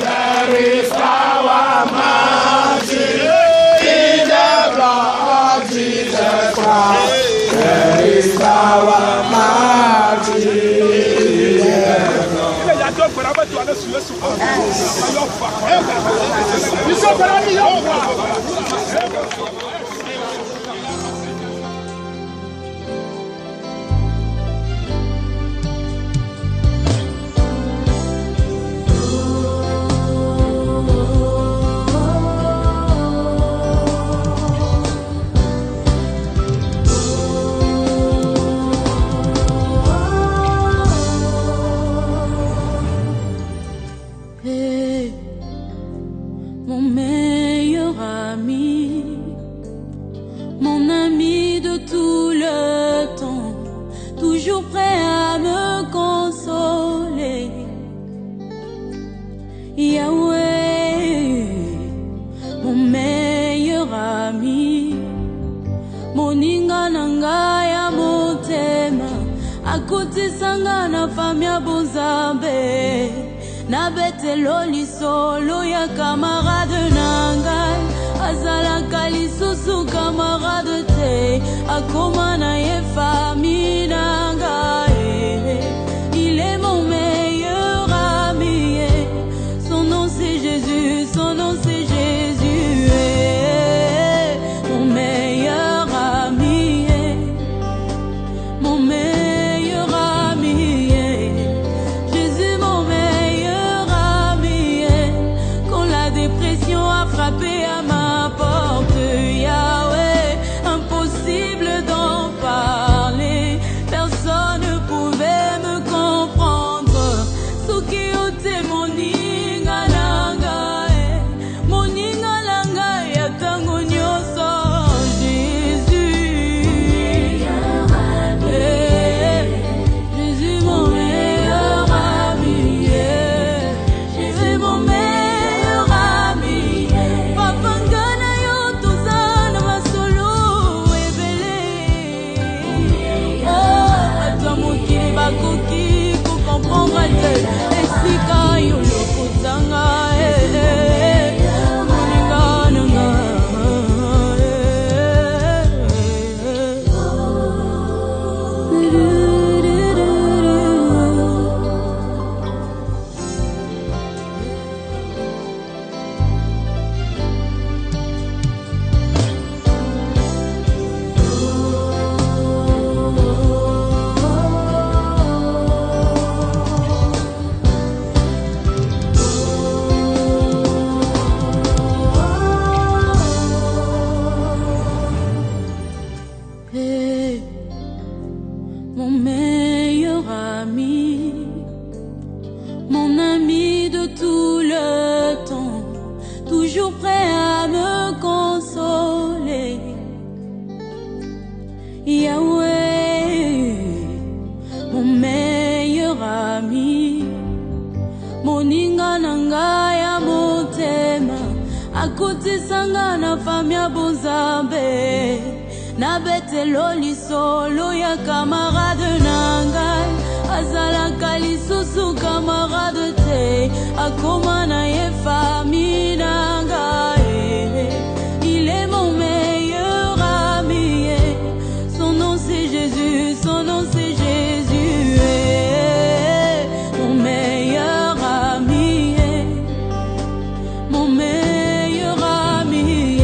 There is power, mighty in the blood of Jesus Christ. There is power, mighty. Sangana famia bozambe na betelo lisolo ya camarade nangai azala kalisusu camarade te akoma na ye famille nangai. Il est mon meilleur ami, son nom c'est Jésus, son nom c'est Jésus, mon meilleur ami, mon meilleur. Frappé à ma porte, Yahweh, impossible d'en parler, personne ne pouvait me comprendre. Sukiote moninga langa ya tango nyoso Jésus, Jésus mon meilleur ami, Jésus mon meilleur. Bakoki ko comprendre te esika yo lokotanga mon meilleur ami, mon ami de tout le temps, toujours prêt à me consoler. Yahweh, mon meilleur ami, moninga nanga ya motema, akoti sangana famia bozambe. Na betelo lisolo ya camarade nangai azala kalisusu camarade te akoma na ye famille nangai. Il est mon meilleur ami, son nom c'est Jésus, son nom c'est Jésus, mon meilleur ami, mon meilleur ami.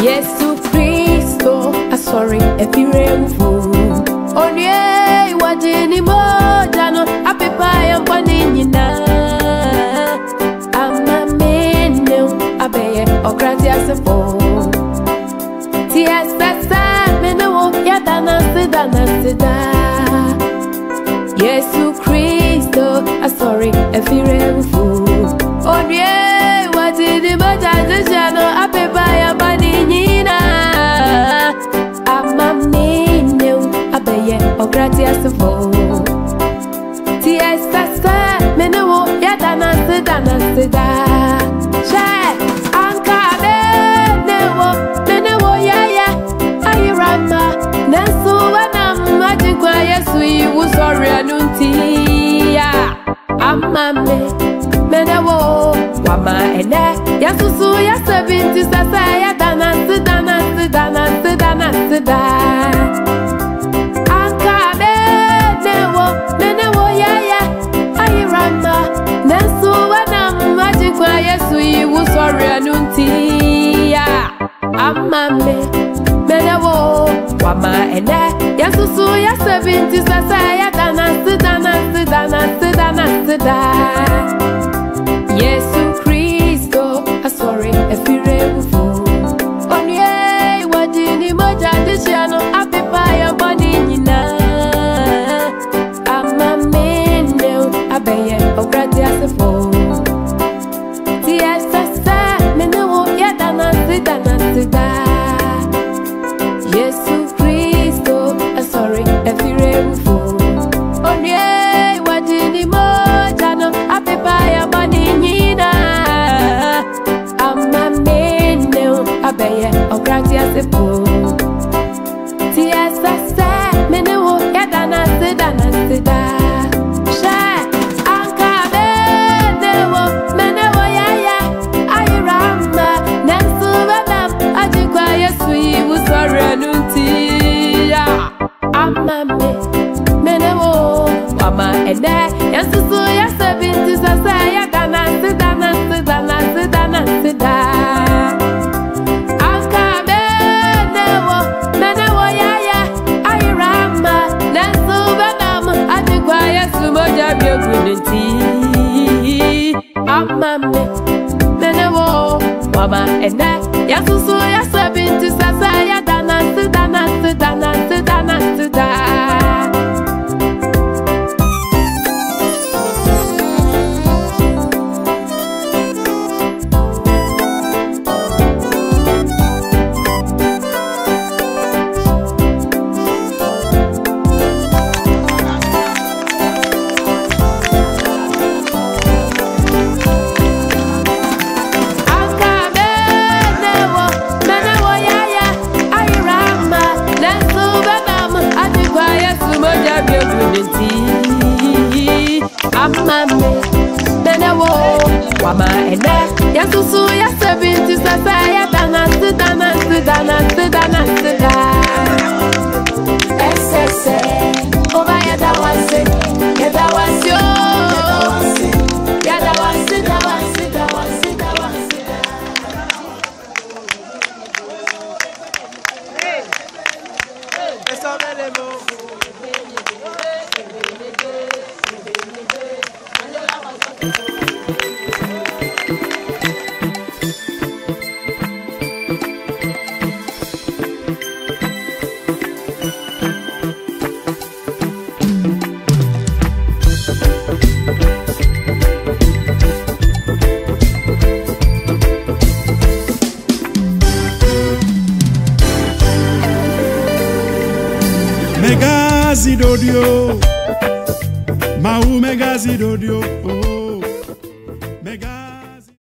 Yesu Kristo asori efiremfu onye wajini moja no apepa ya mpani nyina amamene abeye okrati asefo tiesasa menewo yadana sida Yesu Kristo asori efiremfu onye wajini moja no apepa ya mpani nyina amamene abeye okrati asefo tiesasa menewo yadana sida she anka menewo yaya ayirama nesu wanam ajikwa Yesu iwu sorry anunti ya amame menewo wama ene yasusu yasebinti sasa yadana sida anka menewo yaya ayirama nesu wanam ajikwa Yesu iwu sorry anunti ya amame menewo wama ene yasusu yasebinti sasa yadana sida Yesu Kristo asori efiremfu onye wajini moja dishano apepa ya bani nyina amamene abeye okrati asefo tiesasa menewo yadana sida Yesu Kristo asori efiremfu onye wajini moja no apepa ya bani nyina amamene abeye okrati asefo tiesasa menewo yadana sida she anka menewo yaya ayirama nesu wanam ajikwa Yesu iwu sorry anunti ya amame menewo wama ene yasusu yasebinti sasa yadana sida anka menewo yaya ayirama nesu wanam ajikwa Yesu moja biogunti amame menewo wama ene yasusu yasebinti sasa yadana sida amame menewo wama ene yasusu yasebinti sasa yadana sida esese oba yadawase Megazidodio, Mau Megazidodio, oh, Mega.